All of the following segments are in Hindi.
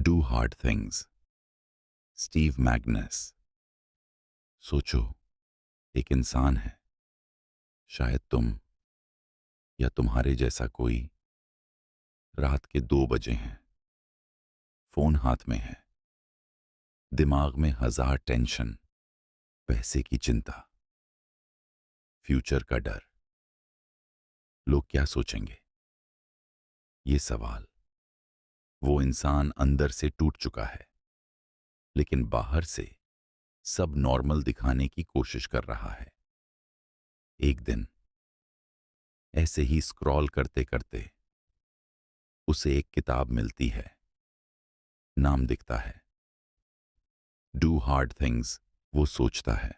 Do hard things. Steve Magnus. सोचो, एक इंसान है, शायद तुम या तुम्हारे जैसा कोई। रात के 2 बजे हैं, फोन हाथ में है, दिमाग में 1000 टेंशन, पैसे की चिंता, फ्यूचर का डर। लोग क्या सोचेंगे, ये सवाल। वो इंसान अंदर से टूट चुका है, लेकिन बाहर से सब नॉर्मल दिखाने की कोशिश कर रहा है। एक दिन ऐसे ही स्क्रॉल करते करते उसे एक किताब मिलती है। नाम दिखता है, डू हार्ड थिंग्स। वो सोचता है,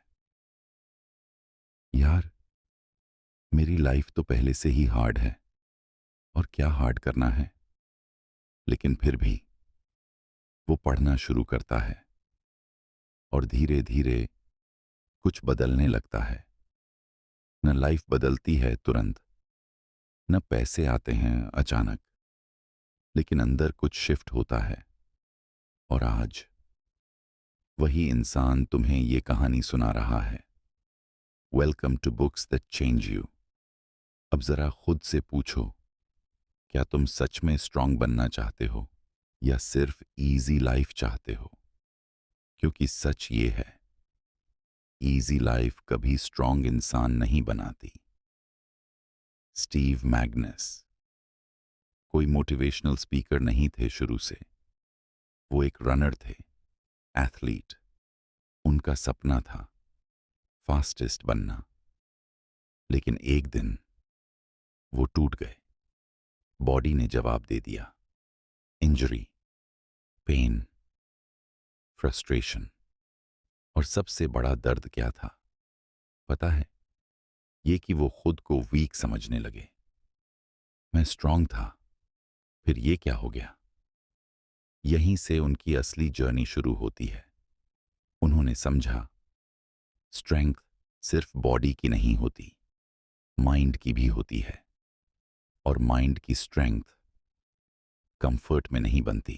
यार, मेरी लाइफ तो पहले से ही हार्ड है, और क्या हार्ड करना है। लेकिन फिर भी वो पढ़ना शुरू करता है, और धीरे धीरे कुछ बदलने लगता है। न लाइफ बदलती है तुरंत, न पैसे आते हैं अचानक, लेकिन अंदर कुछ शिफ्ट होता है। और आज वही इंसान तुम्हें ये कहानी सुना रहा है। Welcome to books that change you. अब जरा खुद से पूछो, क्या तुम सच में स्ट्रांग बनना चाहते हो, या सिर्फ इजी लाइफ चाहते हो? क्योंकि सच ये है, इजी लाइफ कभी स्ट्रांग इंसान नहीं बनाती। स्टीव मैग्नस कोई मोटिवेशनल स्पीकर नहीं थे शुरू से। वो एक रनर थे, एथलीट। उनका सपना था फास्टेस्ट बनना। लेकिन एक दिन वो टूट गए। बॉडी ने जवाब दे दिया। Injury, pain, frustration. और सबसे बड़ा दर्द क्या था पता है? ये कि वो खुद को वीक समझने लगे। मैं स्ट्रांग था, फिर ये क्या हो गया? यहीं से उनकी असली जर्नी शुरू होती है। उन्होंने समझा, स्ट्रेंथ सिर्फ बॉडी की नहीं होती, माइंड की भी होती है। और माइंड की स्ट्रेंथ कंफर्ट में नहीं बनती।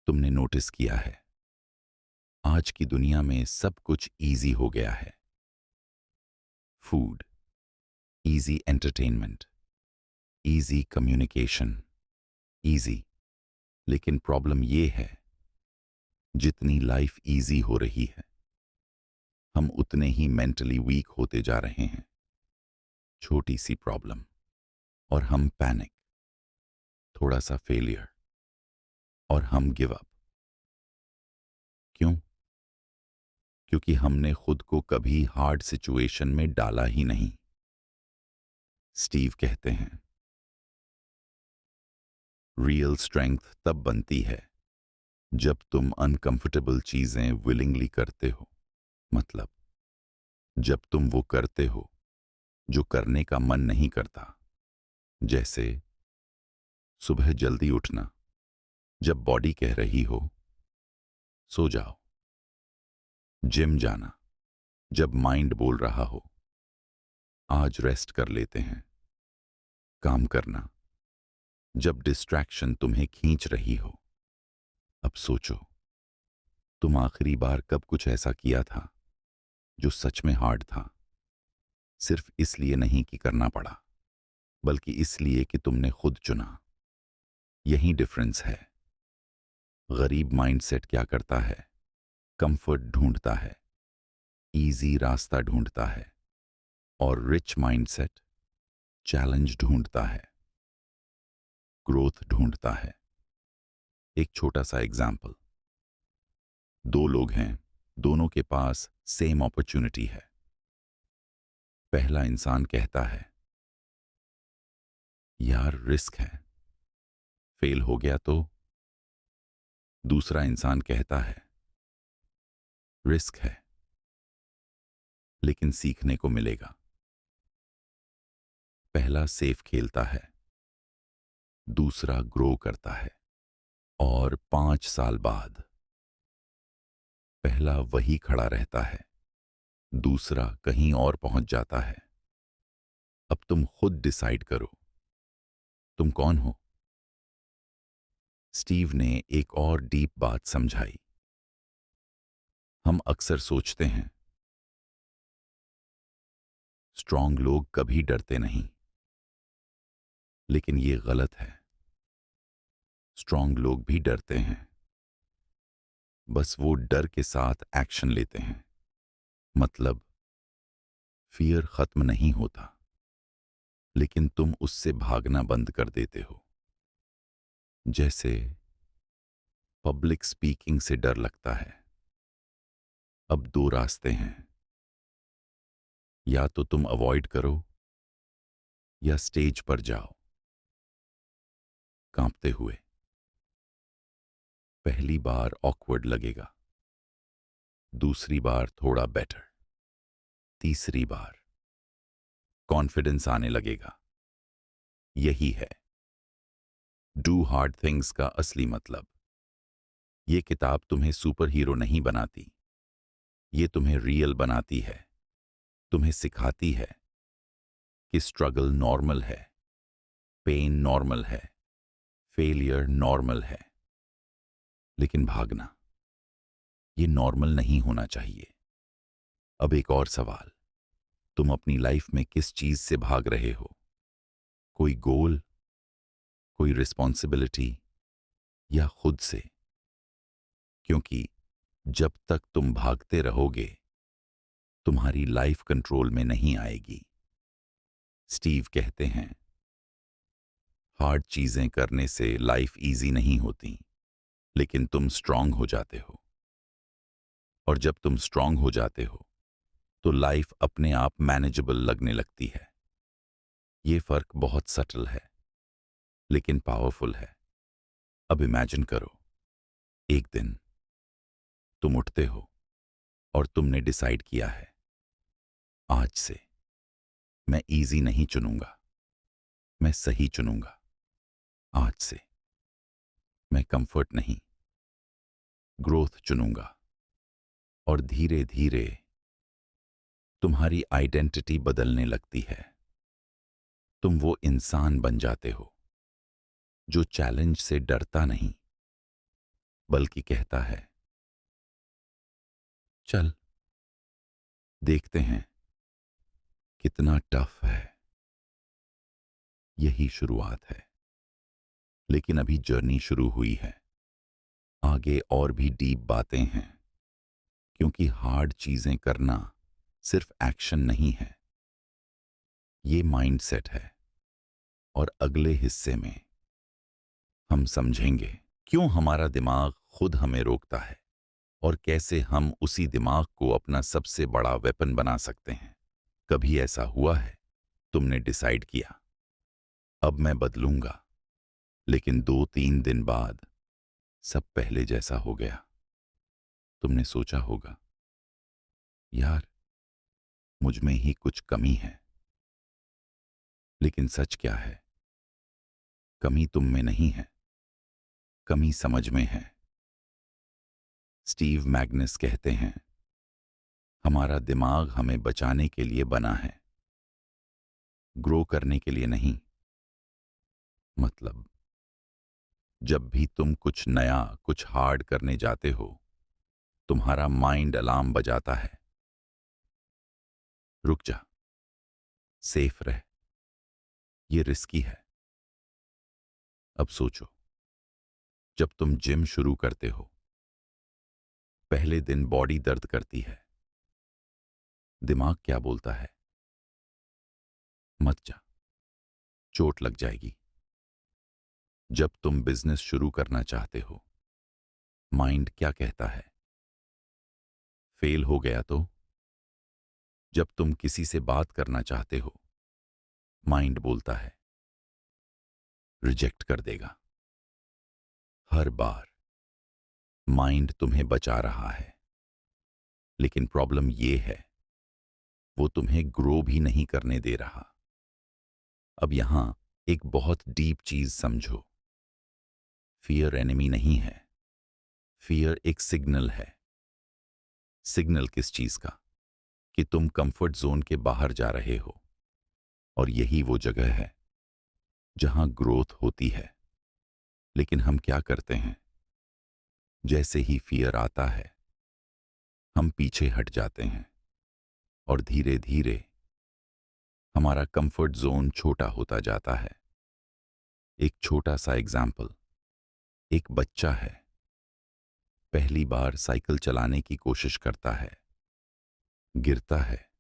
तुमने नोटिस किया है, आज की दुनिया में सब कुछ इजी हो गया है। Food, easy entertainment, easy communication, easy. लेकिन प्रॉब्लम ये है, जितनी लाइफ इजी हो रही है, हम उतने ही मेंटली वीक होते जा रहे हैं। छोटी सी प्रॉब्लम और हम पैनिक, थोड़ा सा फेलियर और हम गिव अप। क्यों? क्योंकि हमने खुद को कभी हार्ड सिचुएशन में डाला ही नहीं। स्टीव कहते हैं, रियल स्ट्रेंथ तब बनती है जब तुम अनकंफर्टेबल चीजें विलिंगली करते हो। मतलब, जब तुम वो करते हो जो करने का मन नहीं करता। जैसे सुबह जल्दी उठना, जब बॉडी कह रही हो सो जाओ। जिम जाना, जब माइंड बोल रहा हो आज रेस्ट कर लेते हैं। काम करना, जब डिस्ट्रैक्शन तुम्हें खींच रही हो। अब सोचो, तुम आखिरी बार कब कुछ ऐसा किया था जो सच में हार्ड था? सिर्फ इसलिए नहीं कि करना पड़ा, बल्कि इसलिए कि तुमने खुद चुना। यही डिफरेंस है। गरीब माइंडसेट क्या करता है? कंफर्ट ढूंढता है, इजी रास्ता ढूंढता है। और रिच माइंडसेट चैलेंज ढूंढता है, ग्रोथ ढूंढता है। एक छोटा सा एग्जाम्पल। 2 लोग हैं, दोनों के पास सेम अपॉर्चुनिटी है। पहला इंसान कहता है, यार रिस्क है, फेल हो गया तो। दूसरा इंसान कहता है, रिस्क है, लेकिन सीखने को मिलेगा। पहला सेफ खेलता है, दूसरा ग्रो करता है। और 5 साल बाद पहला वही खड़ा रहता है, दूसरा कहीं और पहुंच जाता है। अब तुम खुद डिसाइड करो, तुम कौन हो? स्टीव ने एक और डीप बात समझाई। हम अक्सर सोचते हैं स्ट्रांग लोग कभी डरते नहीं, लेकिन ये गलत है। स्ट्रांग लोग भी डरते हैं, बस वो डर के साथ एक्शन लेते हैं। मतलब फियर खत्म नहीं होता, लेकिन तुम उससे भागना बंद कर देते हो। जैसे पब्लिक स्पीकिंग से डर लगता है। अब दो रास्ते हैं, या तो तुम अवॉइड करो या स्टेज पर जाओ कांपते हुए। पहली बार ऑकवर्ड लगेगा, दूसरी बार थोड़ा बेटर, तीसरी बार कॉन्फिडेंस आने लगेगा। यही है डू हार्ड थिंग्स का असली मतलब। ये किताब तुम्हें सुपर हीरो नहीं बनाती, ये तुम्हें रियल बनाती है। तुम्हें सिखाती है कि स्ट्रगल नॉर्मल है, पेन नॉर्मल है, फेलियर नॉर्मल है, लेकिन भागना ये नॉर्मल नहीं होना चाहिए। अब एक और सवाल, तुम अपनी लाइफ में किस चीज से भाग रहे हो? कोई गोल, कोई रिस्पॉन्सिबिलिटी, या खुद से? क्योंकि जब तक तुम भागते रहोगे, तुम्हारी लाइफ कंट्रोल में नहीं आएगी। स्टीव कहते हैं हार्ड चीजें करने से लाइफ इजी नहीं होती, लेकिन तुम स्ट्रांग हो जाते हो। और जब तुम स्ट्रांग हो जाते हो तो लाइफ अपने आप मैनेजेबल लगने लगती है। ये फर्क बहुत सटल है, लेकिन पावरफुल है। अब इमेजिन करो, एक दिन तुम उठते हो और तुमने डिसाइड किया है, आज से मैं इजी नहीं चुनूंगा, मैं सही चुनूंगा। आज से मैं कंफर्ट नहीं, ग्रोथ चुनूंगा। और धीरे धीरे तुम्हारी आइडेंटिटी बदलने लगती है। तुम वो इंसान बन जाते हो जो चैलेंज से डरता नहीं, बल्कि कहता है चल देखते हैं कितना टफ है। यही शुरुआत है, लेकिन अभी जर्नी शुरू हुई है। आगे और भी डीप बातें हैं, क्योंकि हार्ड चीजें करना सिर्फ एक्शन नहीं है, ये माइंडसेट है। और अगले हिस्से में हम समझेंगे क्यों हमारा दिमाग खुद हमें रोकता है और कैसे हम उसी दिमाग को अपना सबसे बड़ा वेपन बना सकते हैं। कभी ऐसा हुआ है तुमने डिसाइड किया अब मैं बदलूंगा, लेकिन 2-3 दिन बाद सब पहले जैसा हो गया? तुमने सोचा होगा यार मुझ में ही कुछ कमी है। लेकिन सच क्या है? कमी तुम में नहीं है, कमी समझ में है। स्टीव मैग्नस कहते हैं हमारा दिमाग हमें बचाने के लिए बना है, ग्रो करने के लिए नहीं। मतलब जब भी तुम कुछ नया, कुछ हार्ड करने जाते हो, तुम्हारा माइंड अलार्म बजाता है, रुक जा, सेफ रह, ये रिस्की है। अब सोचो, जब तुम जिम शुरू करते हो, पहले दिन बॉडी दर्द करती है, दिमाग क्या बोलता है? मत जा, चोट लग जाएगी। जब तुम बिजनेस शुरू करना चाहते हो, माइंड क्या कहता है? फेल हो गया तो? जब तुम किसी से बात करना चाहते हो, माइंड बोलता है रिजेक्ट कर देगा। हर बार माइंड तुम्हें बचा रहा है, लेकिन प्रॉब्लम ये है वो तुम्हें ग्रो भी नहीं करने दे रहा। अब यहां एक बहुत डीप चीज समझो, फियर एनिमी नहीं है, फियर एक सिग्नल है। सिग्नल किस चीज का? कि तुम कंफर्ट जोन के बाहर जा रहे हो, और यही वो जगह है जहां ग्रोथ होती है। लेकिन हम क्या करते हैं? जैसे ही फियर आता है, हम पीछे हट जाते हैं और धीरे धीरे हमारा कंफर्ट जोन छोटा होता जाता है। एक छोटा सा एग्जाम्पल, एक बच्चा है, पहली बार साइकिल चलाने की कोशिश करता है, गिरता है,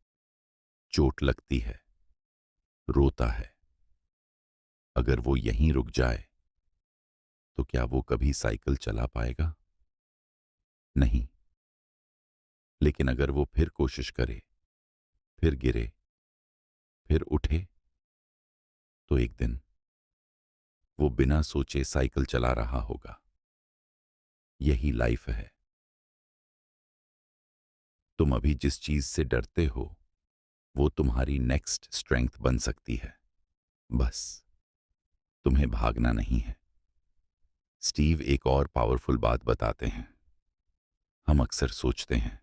चोट लगती है, रोता है। अगर वो यहीं रुक जाए तो क्या वो कभी साइकिल चला पाएगा? नहीं। लेकिन अगर वो फिर कोशिश करे, फिर गिरे, फिर उठे, तो एक दिन वो बिना सोचे साइकिल चला रहा होगा। यही लाइफ है। तुम अभी जिस चीज से डरते हो वो तुम्हारी नेक्स्ट स्ट्रेंथ बन सकती है। बस तुम्हें भागना नहीं है। स्टीव एक और पावरफुल बात बताते हैं। हम अक्सर सोचते हैं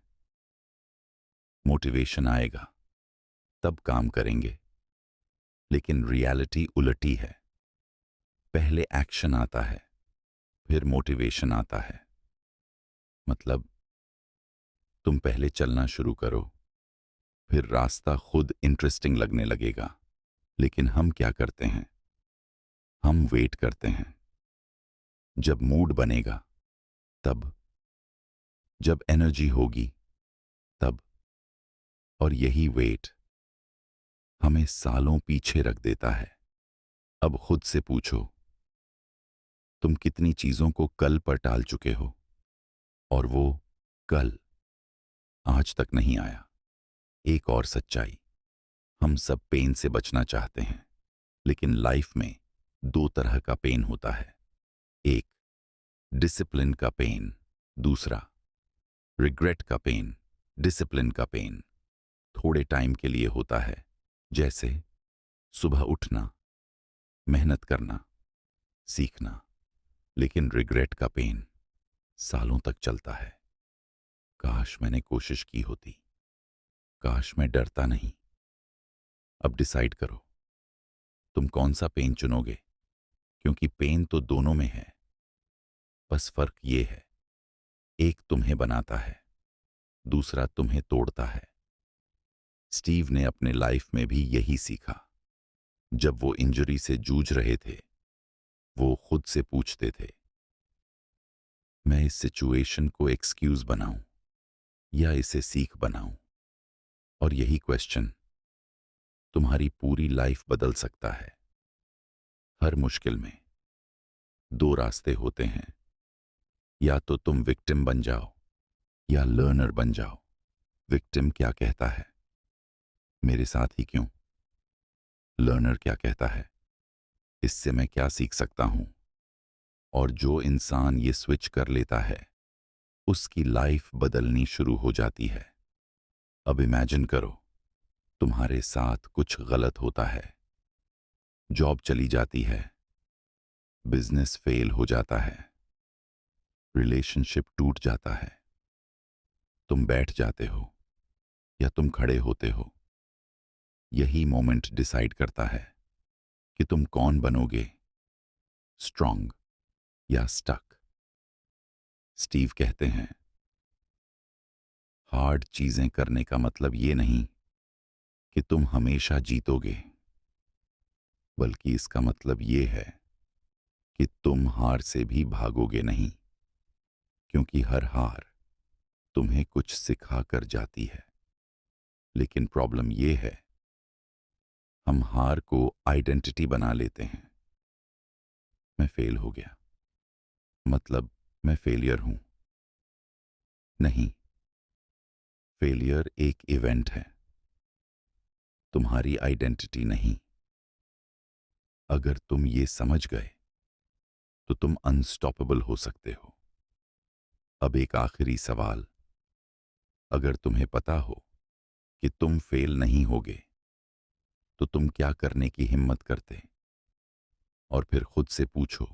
मोटिवेशन आएगा तब काम करेंगे, लेकिन रियलिटी उलटी है। पहले एक्शन आता है, फिर मोटिवेशन आता है। मतलब तुम पहले चलना शुरू करो, फिर रास्ता खुद इंटरेस्टिंग लगने लगेगा। लेकिन हम क्या करते हैं? हम वेट करते हैं। जब मूड बनेगा तब, जब एनर्जी होगी तब। और यही वेट हमें सालों पीछे रख देता है। अब खुद से पूछो, तुम कितनी चीजों को कल पर टाल चुके हो और वो कल आज तक नहीं आया। एक और सच्चाई, हम सब पेन से बचना चाहते हैं, लेकिन लाइफ में दो तरह का पेन होता है। एक डिसिप्लिन का पेन, दूसरा रिग्रेट का पेन। डिसिप्लिन का पेन थोड़े टाइम के लिए होता है, जैसे सुबह उठना, मेहनत करना, सीखना। लेकिन रिग्रेट का पेन सालों तक चलता है। काश मैंने कोशिश की होती, काश मैं डरता नहीं। अब डिसाइड करो, तुम कौन सा पेन चुनोगे? क्योंकि पेन तो दोनों में है, बस फर्क ये है, एक तुम्हें बनाता है, दूसरा तुम्हें तोड़ता है। स्टीव ने अपने लाइफ में भी यही सीखा। जब वो इंजरी से जूझ रहे थे, वो खुद से पूछते थे, मैं इस सिचुएशन को एक्सक्यूज बनाऊं या इसे सीख बनाऊं? और यही क्वेश्चन तुम्हारी पूरी लाइफ बदल सकता है। हर मुश्किल में दो रास्ते होते हैं, या तो तुम विक्टिम बन जाओ या लर्नर बन जाओ। विक्टिम क्या कहता है, मेरे साथ ही क्यों? लर्नर क्या कहता है, इससे मैं क्या सीख सकता हूं? और जो इंसान ये स्विच कर लेता है, उसकी लाइफ बदलनी शुरू हो जाती है। अब इमेजिन करो, तुम्हारे साथ कुछ गलत होता है, जॉब चली जाती है, बिजनेस फेल हो जाता है, रिलेशनशिप टूट जाता है। तुम बैठ जाते हो या तुम खड़े होते हो। यही मोमेंट डिसाइड करता है कि तुम कौन बनोगे, स्ट्रांग या स्टक। स्टीव कहते हैं, हार्ड चीजें करने का मतलब ये नहीं कि तुम हमेशा जीतोगे, बल्कि इसका मतलब ये है कि तुम हार से भी भागोगे नहीं, क्योंकि हर हार तुम्हें कुछ सिखा कर जाती है। लेकिन प्रॉब्लम ये है, हम हार को आइडेंटिटी बना लेते हैं। मैं फेल हो गया, मतलब मैं फेलियर हूं। नहीं, फेलियर एक इवेंट है, तुम्हारी आइडेंटिटी नहीं। अगर तुम ये समझ गए तो तुम अनस्टॉपेबल हो सकते हो। अब एक आखिरी सवाल, अगर तुम्हें पता हो कि तुम फेल नहीं होगे, तो तुम क्या करने की हिम्मत करते? और फिर खुद से पूछो,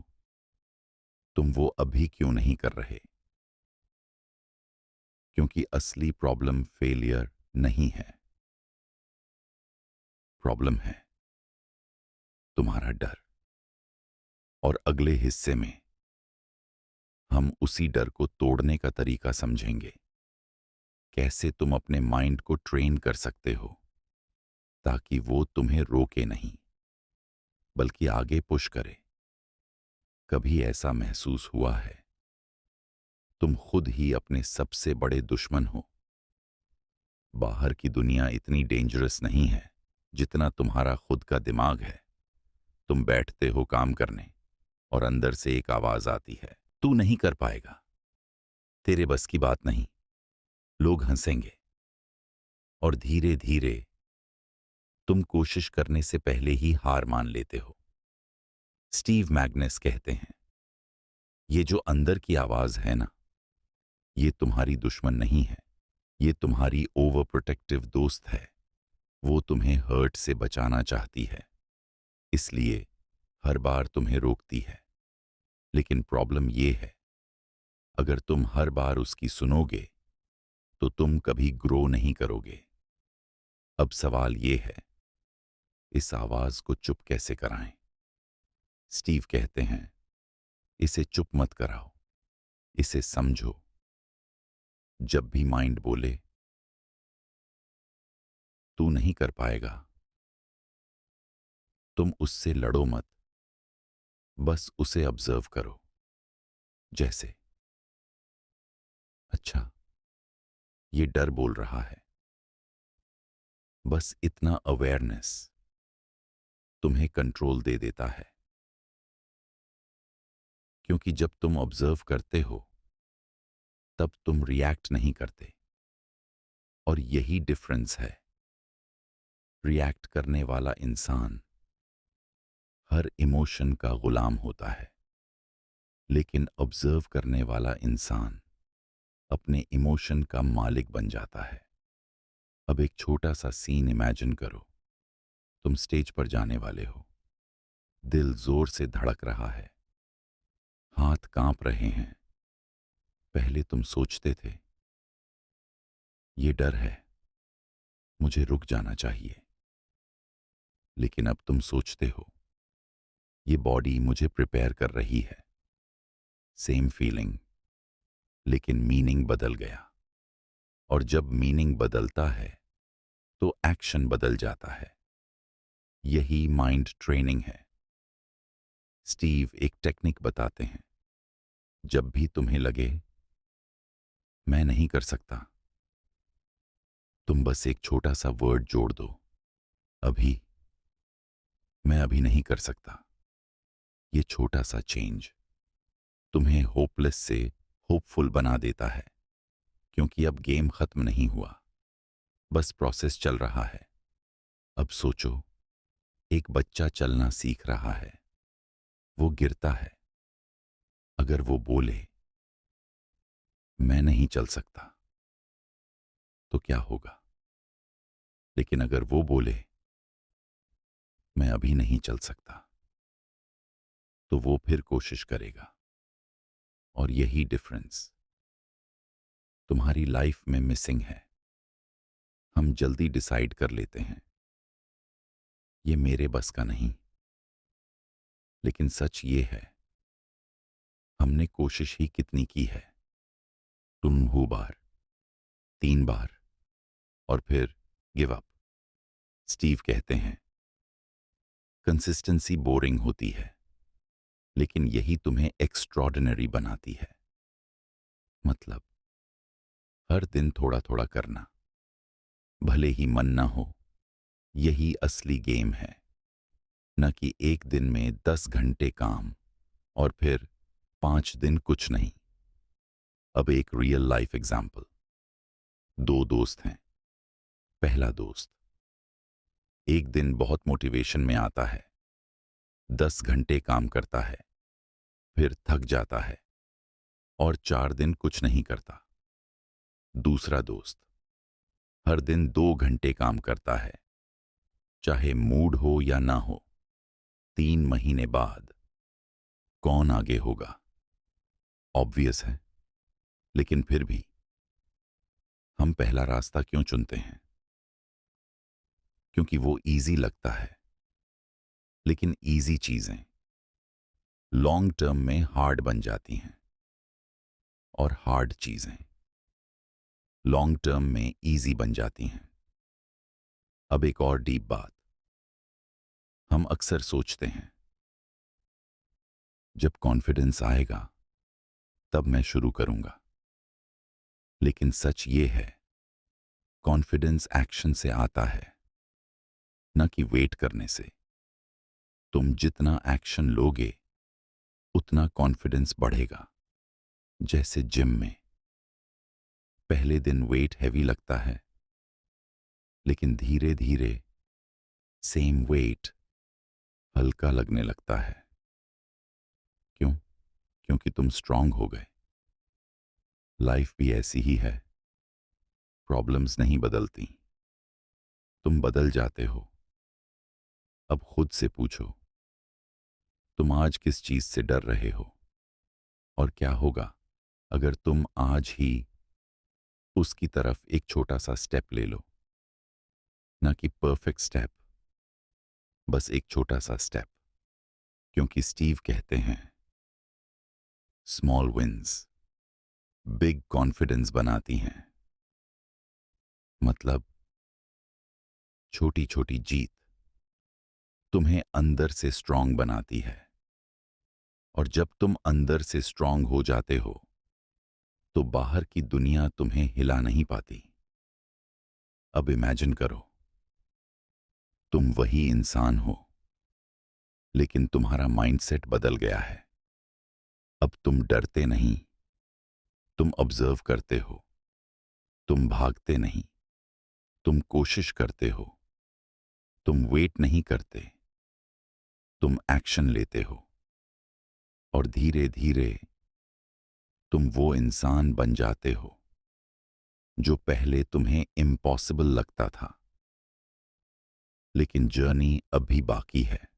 तुम वो अभी क्यों नहीं कर रहे? क्योंकि असली प्रॉब्लम फेलियर नहीं है, प्रॉब्लम है तुम्हारा डर। और अगले हिस्से में हम उसी डर को तोड़ने का तरीका समझेंगे। कैसे तुम अपने माइंड को ट्रेन कर सकते हो ताकि वो तुम्हें रोके नहीं, बल्कि आगे पुश करे। कभी ऐसा महसूस हुआ है तुम खुद ही अपने सबसे बड़े दुश्मन हो? बाहर की दुनिया इतनी डेंजरस नहीं है जितना तुम्हारा खुद का दिमाग है। तुम बैठते हो काम करने और अंदर से एक आवाज आती है, तू नहीं कर पाएगा, तेरे बस की बात नहीं, लोग हंसेंगे। और धीरे धीरे तुम कोशिश करने से पहले ही हार मान लेते हो। स्टीव मैग्नस कहते हैं, ये जो अंदर की आवाज है ना, ये तुम्हारी दुश्मन नहीं है, ये तुम्हारी ओवर प्रोटेक्टिव दोस्त है। वो तुम्हें हर्ट से बचाना चाहती है, इसलिए हर बार तुम्हें रोकती है। लेकिन प्रॉब्लम ये है, अगर तुम हर बार उसकी सुनोगे तो तुम कभी ग्रो नहीं करोगे। अब सवाल ये है, इस आवाज को चुप कैसे कराएं? स्टीव कहते हैं, इसे चुप मत कराओ, इसे समझो। जब भी माइंड बोले तू नहीं कर पाएगा, तुम उससे लड़ो मत, बस उसे ऑब्जर्व करो। जैसे, अच्छा, ये डर बोल रहा है। बस इतना अवेयरनेस तुम्हें कंट्रोल दे देता है, क्योंकि जब तुम ऑब्जर्व करते हो तब तुम रिएक्ट नहीं करते। और यही डिफरेंस है। रिएक्ट करने वाला इंसान हर इमोशन का गुलाम होता है, लेकिन ऑब्जर्व करने वाला इंसान अपने इमोशन का मालिक बन जाता है। अब एक छोटा सा सीन इमेजिन करो। तुम स्टेज पर जाने वाले हो, दिल जोर से धड़क रहा है, हाथ कांप रहे हैं। पहले तुम सोचते थे, ये डर है, मुझे रुक जाना चाहिए। लेकिन अब तुम सोचते हो, ये बॉडी मुझे प्रिपेयर कर रही है। सेम फीलिंग, लेकिन मीनिंग बदल गया। और जब मीनिंग बदलता है तो एक्शन बदल जाता है। यही माइंड ट्रेनिंग है। स्टीव एक टेक्निक बताते हैं, जब भी तुम्हें लगे मैं नहीं कर सकता, तुम बस एक छोटा सा वर्ड जोड़ दो, अभी। मैं अभी नहीं कर सकता। ये छोटा सा चेंज तुम्हें होपलेस से होपफुल बना देता है, क्योंकि अब गेम खत्म नहीं हुआ, बस प्रोसेस चल रहा है। अब सोचो, एक बच्चा चलना सीख रहा है, वो गिरता है। अगर वो बोले मैं नहीं चल सकता तो क्या होगा? लेकिन अगर वो बोले मैं अभी नहीं चल सकता, तो वो फिर कोशिश करेगा। और यही डिफरेंस तुम्हारी लाइफ में मिसिंग है। हम जल्दी डिसाइड कर लेते हैं, ये मेरे बस का नहीं। लेकिन सच ये है, हमने कोशिश ही कितनी की है। तुम हु बार, 3 बार, और फिर गिव अप। स्टीव कहते हैं, कंसिस्टेंसी बोरिंग होती है, लेकिन यही तुम्हें एक्स्ट्रॉर्डिनरी बनाती है। मतलब, हर दिन थोड़ा थोड़ा करना, भले ही मन ना हो, यही असली गेम है। न कि एक दिन में 10 घंटे काम और फिर 5 दिन कुछ नहीं। अब एक रियल लाइफ एग्जाम्पल। 2 दोस्त हैं। पहला दोस्त एक दिन बहुत मोटिवेशन में आता है, 10 घंटे काम करता है, फिर थक जाता है और 4 दिन कुछ नहीं करता। दूसरा दोस्त हर दिन 2 घंटे काम करता है, चाहे मूड हो या ना हो। 3 महीने बाद कौन आगे होगा? ऑब्वियस है। लेकिन फिर भी हम पहला रास्ता क्यों चुनते हैं? क्योंकि वो इजी लगता है। लेकिन इजी चीजें लॉन्ग टर्म में हार्ड बन जाती हैं। और हार्ड चीजें लॉन्ग टर्म में इजी बन जाती हैं। अब एक और डीप बात। हम अक्सर सोचते हैं जब कॉन्फिडेंस आएगा तब मैं शुरू करूंगा। लेकिन सच ये है, कॉन्फिडेंस एक्शन से आता है, न कि वेट करने से। तुम जितना एक्शन लोगे उतना कॉन्फिडेंस बढ़ेगा। जैसे जिम में पहले दिन वेट हैवी लगता है, लेकिन धीरे धीरे सेम वेट हल्का लगने लगता है। क्यों? क्योंकि तुम स्ट्रांग हो गए। लाइफ भी ऐसी ही है। प्रॉब्लम्स नहीं बदलती, तुम बदल जाते हो। अब खुद से पूछो, तुम आज किस चीज से डर रहे हो? और क्या होगा अगर तुम आज ही उसकी तरफ एक छोटा सा स्टेप ले लो? ना कि परफेक्ट स्टेप, बस एक छोटा सा स्टेप। क्योंकि स्टीव कहते हैं, स्मॉल विंस बिग कॉन्फिडेंस बनाती हैं। मतलब छोटी छोटी जीत तुम्हें अंदर से स्ट्रांग बनाती है। और जब तुम अंदर से स्ट्रांग हो जाते हो तो बाहर की दुनिया तुम्हें हिला नहीं पाती। अब इमेजिन करो, तुम वही इंसान हो, लेकिन तुम्हारा माइंडसेट बदल गया है। अब तुम डरते नहीं, तुम ऑब्जर्व करते हो। तुम भागते नहीं, तुम कोशिश करते हो। तुम वेट नहीं करते, तुम एक्शन लेते हो। और धीरे धीरे तुम वो इंसान बन जाते हो जो पहले तुम्हें इम्पॉसिबल लगता था। लेकिन जर्नी अभी बाकी है,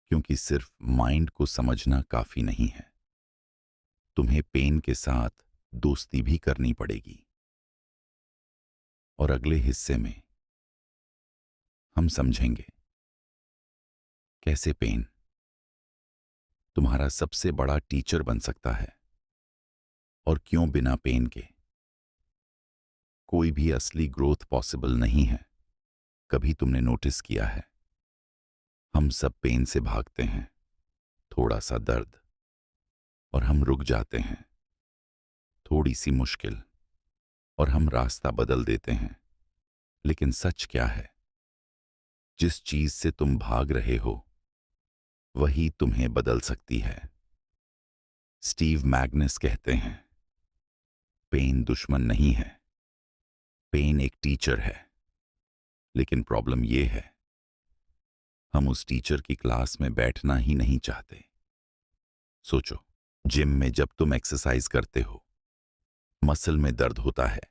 क्योंकि सिर्फ माइंड को समझना काफी नहीं है। तुम्हें पेन के साथ दोस्ती भी करनी पड़ेगी। और अगले हिस्से में हम समझेंगे कैसे पेन तुम्हारा सबसे बड़ा टीचर बन सकता है, और क्यों बिना पेन के कोई भी असली ग्रोथ पॉसिबल नहीं है। कभी तुमने नोटिस किया है, हम सब पेन से भागते हैं, थोड़ा सा दर्द और हम रुक जाते हैं, थोड़ी सी मुश्किल और हम रास्ता बदल देते हैं। लेकिन सच क्या है? जिस चीज से तुम भाग रहे हो वही तुम्हें बदल सकती है। स्टीव मैग्नस कहते हैं, पेन दुश्मन नहीं है, पेन एक टीचर है। लेकिन प्रॉब्लम यह है, हम उस टीचर की क्लास में बैठना ही नहीं चाहते। सोचो, जिम में जब तुम एक्सरसाइज करते हो, मसल में दर्द होता है।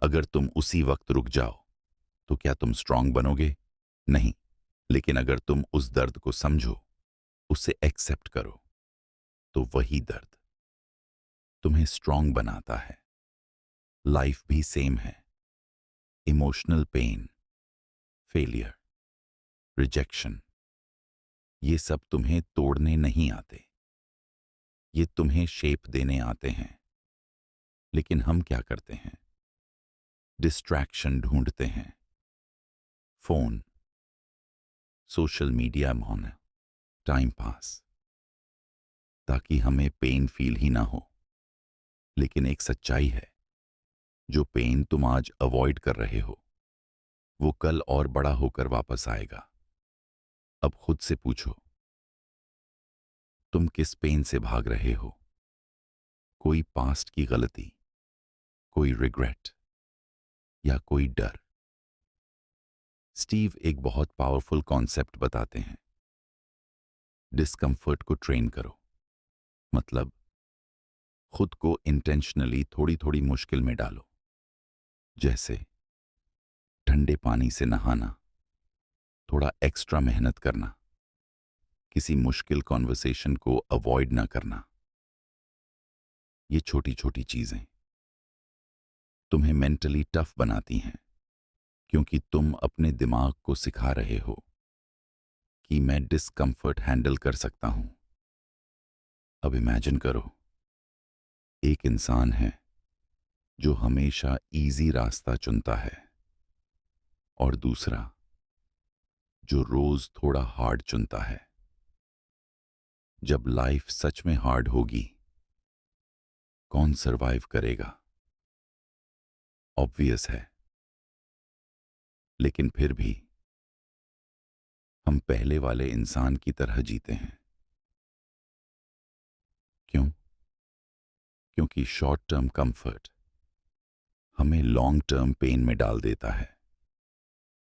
अगर तुम उसी वक्त रुक जाओ तो क्या तुम स्ट्रांग बनोगे? नहीं। लेकिन अगर तुम उस दर्द को समझो, उसे एक्सेप्ट करो, तो वही दर्द तुम्हें स्ट्रांग बनाता है। लाइफ भी सेम है। इमोशनल पेन, फेलियर, रिजेक्शन, ये सब तुम्हें तोड़ने नहीं आते, ये तुम्हें शेप देने आते हैं। लेकिन हम क्या करते हैं? डिस्ट्रैक्शन ढूंढते हैं। फोन, सोशल मीडिया में टाइम पास, ताकि हमें पेन फील ही ना हो। लेकिन एक सच्चाई है, जो पेन तुम आज अवॉइड कर रहे हो वो कल और बड़ा होकर वापस आएगा। अब खुद से पूछो, तुम किस पेन से भाग रहे हो? कोई पास्ट की गलती, कोई रिग्रेट, या कोई डर? स्टीव एक बहुत पावरफुल कॉन्सेप्ट बताते हैं, डिस्कंफर्ट को ट्रेन करो। मतलब खुद को इंटेंशनली थोड़ी थोड़ी मुश्किल में डालो। जैसे ठंडे पानी से नहाना, थोड़ा एक्स्ट्रा मेहनत करना, किसी मुश्किल कॉन्वर्सेशन को अवॉइड ना करना। ये छोटी छोटी चीजें तुम्हें मेंटली टफ बनाती हैं, क्योंकि तुम अपने दिमाग को सिखा रहे हो कि मैं डिस्कंफर्ट हैंडल कर सकता हूं। अब इमेजिन करो, एक इंसान है जो हमेशा इजी रास्ता चुनता है और दूसरा जो रोज थोड़ा हार्ड चुनता है। जब लाइफ सच में हार्ड होगी, कौन सरवाइव करेगा? ऑब्वियस है, लेकिन फिर भी हम पहले वाले इंसान की तरह जीते हैं। क्यों? क्योंकि शॉर्ट टर्म कंफर्ट हमें लॉन्ग टर्म पेन में डाल देता है।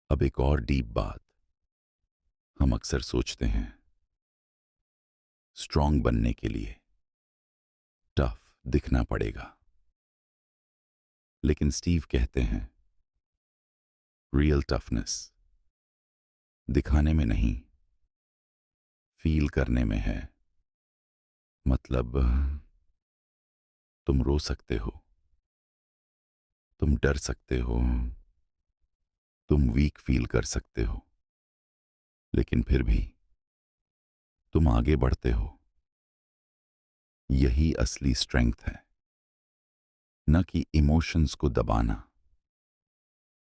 अब एक और डीप बात, हम अक्सर सोचते हैं स्ट्रांग बनने के लिए टफ दिखना पड़ेगा, लेकिन स्टीव कहते हैं रियल टफनेस दिखाने में नहीं, फील करने में है। मतलब तुम रो सकते हो, तुम डर सकते हो, तुम वीक फील कर सकते हो, लेकिन फिर भी तुम आगे बढ़ते हो। यही असली स्ट्रेंथ है, न कि इमोशंस को दबाना।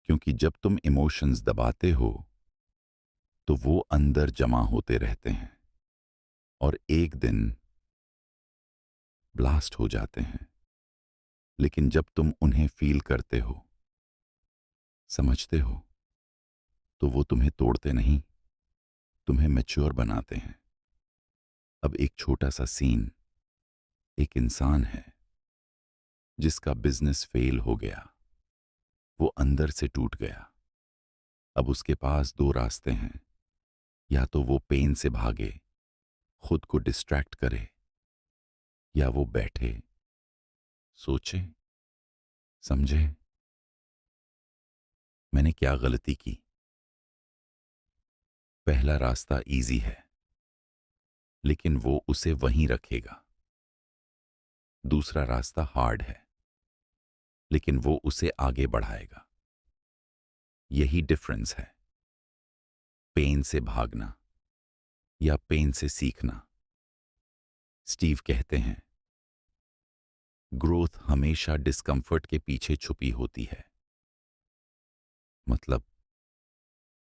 क्योंकि जब तुम इमोशंस दबाते हो तो वो अंदर जमा होते रहते हैं और एक दिन ब्लास्ट हो जाते हैं। लेकिन जब तुम उन्हें फील करते हो, समझते हो, तो वो तुम्हें तोड़ते नहीं, तुम्हें मैच्योर बनाते हैं। अब एक छोटा सा सीन, एक इंसान है जिसका बिजनेस फेल हो गया, वो अंदर से टूट गया। अब उसके पास दो रास्ते हैं, या तो वो पेन से भागे, खुद को डिस्ट्रैक्ट करे, या वो बैठे, सोचे, समझे मैंने क्या गलती की। पहला रास्ता इजी है, लेकिन वो उसे वहीं रखेगा। दूसरा रास्ता हार्ड है, लेकिन वो उसे आगे बढ़ाएगा। यही डिफरेंस है, पेन से भागना या पेन से सीखना। स्टीव कहते हैं ग्रोथ हमेशा डिस्कंफर्ट के पीछे छुपी होती है। मतलब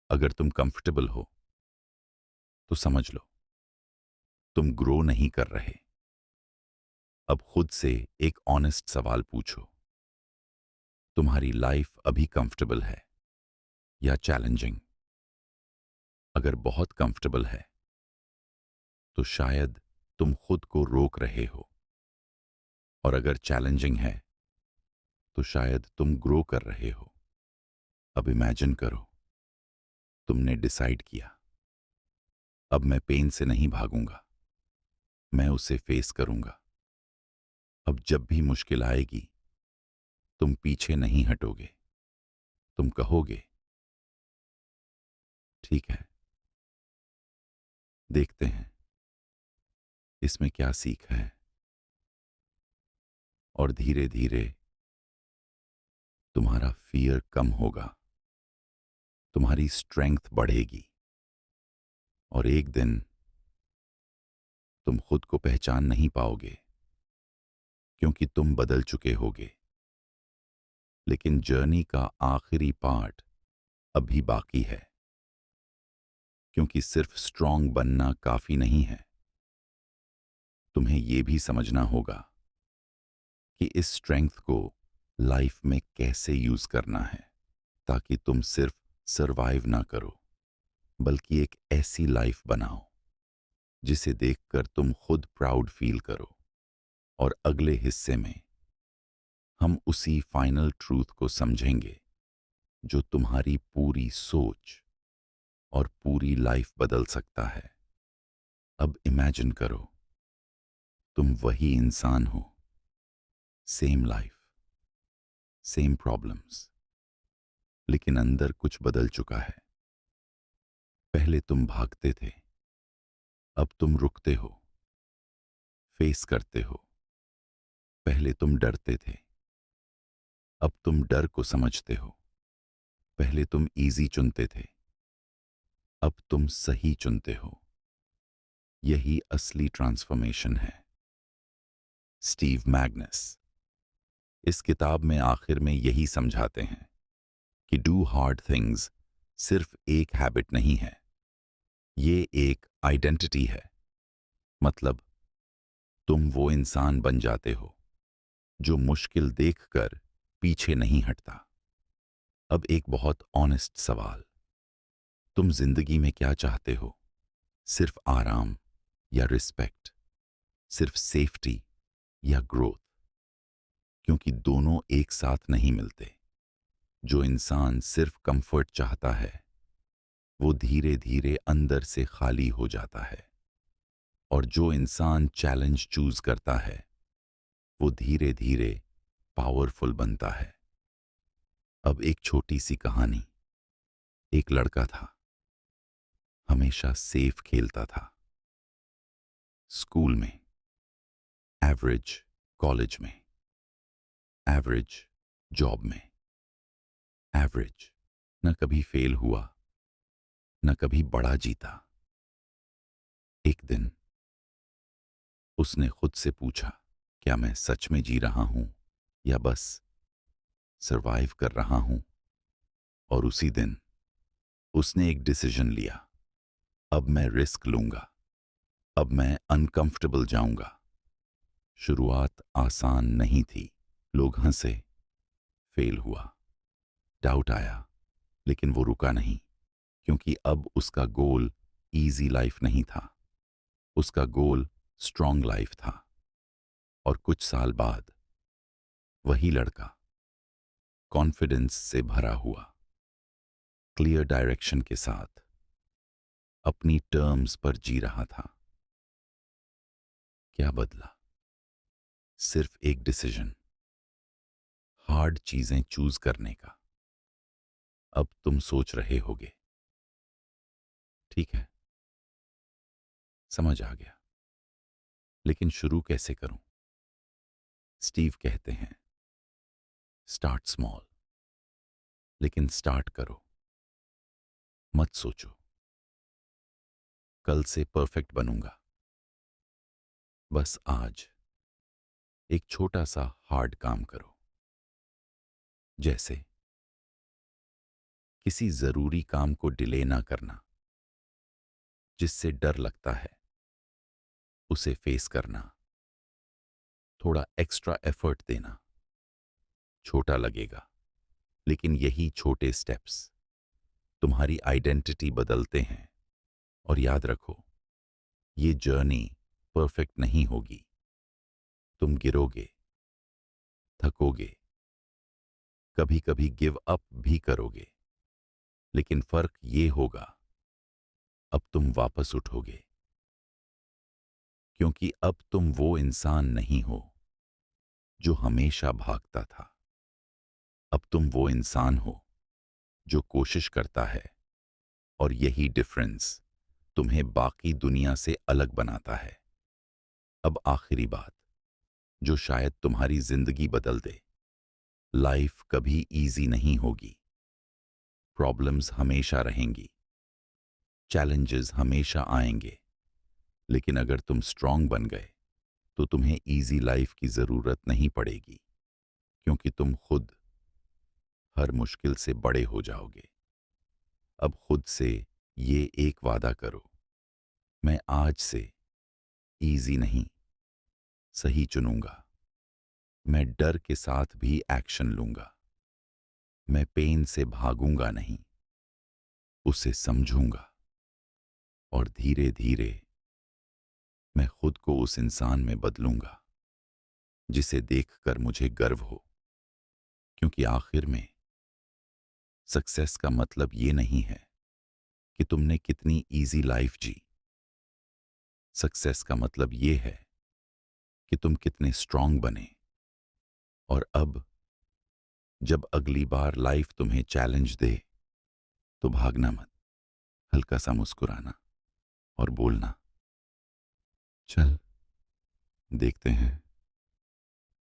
अगर तुम कंफर्टेबल हो तो समझ लो तुम ग्रो नहीं कर रहे। अब खुद से एक ऑनेस्ट सवाल पूछो, तुम्हारी लाइफ अभी कंफर्टेबल है या चैलेंजिंग? अगर बहुत कंफर्टेबल है तो शायद तुम खुद को रोक रहे हो, और अगर चैलेंजिंग है तो शायद तुम ग्रो कर रहे हो। अब इमेजिन करो, तुमने डिसाइड किया अब मैं पेन से नहीं भागूंगा, मैं उसे फेस करूंगा। अब जब भी मुश्किल आएगी तुम पीछे नहीं हटोगे, तुम कहोगे ठीक है, देखते हैं इसमें क्या सीख है। और धीरे धीरे तुम्हारा फियर कम होगा, तुम्हारी स्ट्रेंथ बढ़ेगी, और एक दिन तुम खुद को पहचान नहीं पाओगे, क्योंकि तुम बदल चुके होगे। लेकिन जर्नी का आखिरी पार्ट अभी बाकी है, क्योंकि सिर्फ स्ट्रांग बनना काफी नहीं है। तुम्हें यह भी समझना होगा कि इस स्ट्रेंथ को लाइफ में कैसे यूज करना है, ताकि तुम सिर्फ सरवाइव ना करो, बल्कि एक ऐसी लाइफ बनाओ जिसे देखकर तुम खुद प्राउड फील करो। और अगले हिस्से में हम उसी फाइनल ट्रूथ को समझेंगे जो तुम्हारी पूरी सोच और पूरी लाइफ बदल सकता है। अब इमेजिन करो, तुम वही इंसान हो, सेम लाइफ, सेम प्रॉब्लम्स, लेकिन अंदर कुछ बदल चुका है। पहले तुम भागते थे, अब तुम रुकते हो, फेस करते हो। पहले तुम डरते थे, अब तुम डर को समझते हो। पहले तुम इजी चुनते थे, अब तुम सही चुनते हो। यही असली ट्रांसफॉर्मेशन है। Steve Magnus. इस किताब में आखिर में यही समझाते हैं कि डू हार्ड थिंग्स सिर्फ एक हैबिट नहीं है, ये एक आइडेंटिटी है। मतलब तुम वो इंसान बन जाते हो जो मुश्किल देखकर पीछे नहीं हटता। अब एक बहुत ऑनेस्ट सवाल, तुम जिंदगी में क्या चाहते हो? सिर्फ आराम या रिस्पेक्ट? सिर्फ सेफ्टी या ग्रोथ? क्योंकि दोनों एक साथ नहीं मिलते। जो इंसान सिर्फ कंफर्ट चाहता है वो धीरे धीरे अंदर से खाली हो जाता है, और जो इंसान चैलेंज चूज करता है वो धीरे धीरे पावरफुल बनता है। अब एक छोटी सी कहानी। एक लड़का था, हमेशा सेफ खेलता था। स्कूल में एवरेज, कॉलेज में एवरेज, जॉब में एवरेज। न कभी फेल हुआ, न कभी बड़ा जीता। एक दिन उसने खुद से पूछा, क्या मैं सच में जी रहा हूं या बस सरवाइव कर रहा हूं? और उसी दिन उसने एक डिसीजन लिया। अब मैं रिस्क लूंगा, अब मैं अनकंफर्टेबल जाऊंगा। शुरुआत आसान नहीं थी। लोग हंसे, फेल हुआ, डाउट आया, लेकिन वो रुका नहीं। क्योंकि अब उसका गोल इजी लाइफ नहीं था, उसका गोल स्ट्रॉन्ग लाइफ था। और कुछ साल बाद वही लड़का कॉन्फिडेंस से भरा हुआ, क्लियर डायरेक्शन के साथ अपनी टर्म्स पर जी रहा था। क्या बदला? सिर्फ एक डिसीजन, हार्ड चीजें चूज करने का। अब तुम सोच रहे होगे, ठीक है, समझ आ गया, लेकिन शुरू कैसे करूं? स्टीव कहते हैं, स्टार्ट स्मॉल, लेकिन स्टार्ट करो। मत सोचो कल से परफेक्ट बनूंगा। बस आज एक छोटा सा हार्ड काम करो। जैसे किसी जरूरी काम को डिले ना करना, जिससे डर लगता है उसे फेस करना, थोड़ा एक्स्ट्रा एफर्ट देना। छोटा लगेगा, लेकिन यही छोटे स्टेप्स तुम्हारी आइडेंटिटी बदलते हैं। और याद रखो, ये जर्नी परफेक्ट नहीं होगी। तुम गिरोगे, थकोगे, कभी कभी गिव अप भी करोगे, लेकिन फर्क ये होगा, अब तुम वापस उठोगे। क्योंकि अब तुम वो इंसान नहीं हो जो हमेशा भागता था। अब तुम वो इंसान हो जो कोशिश करता है, और यही डिफरेंस तुम्हें बाकी दुनिया से अलग बनाता है। अब आखिरी बात, जो शायद तुम्हारी जिंदगी बदल दे। लाइफ कभी इजी नहीं होगी, प्रॉब्लम्स हमेशा रहेंगी, चैलेंजेस हमेशा आएंगे। लेकिन अगर तुम स्ट्रांग बन गए तो तुम्हें इजी लाइफ की जरूरत नहीं पड़ेगी। क्योंकि तुम खुद हर मुश्किल से बड़े हो जाओगे। अब खुद से ये एक वादा करो, मैं आज से इजी नहीं, सही चुनूंगा। मैं डर के साथ भी एक्शन लूंगा। मैं पेन से भागूंगा नहीं, उसे समझूंगा। और धीरे धीरे मैं खुद को उस इंसान में बदलूंगा जिसे देखकर मुझे गर्व हो। क्योंकि आखिर में सक्सेस का मतलब ये नहीं है कि तुमने कितनी इजी लाइफ जी। सक्सेस का मतलब ये है कि तुम कितने स्ट्रांग बने। और अब जब अगली बार लाइफ तुम्हें चैलेंज दे तो भागना मत, हल्का सा मुस्कुराना और बोलना, चल देखते हैं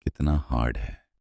कितना हार्ड है।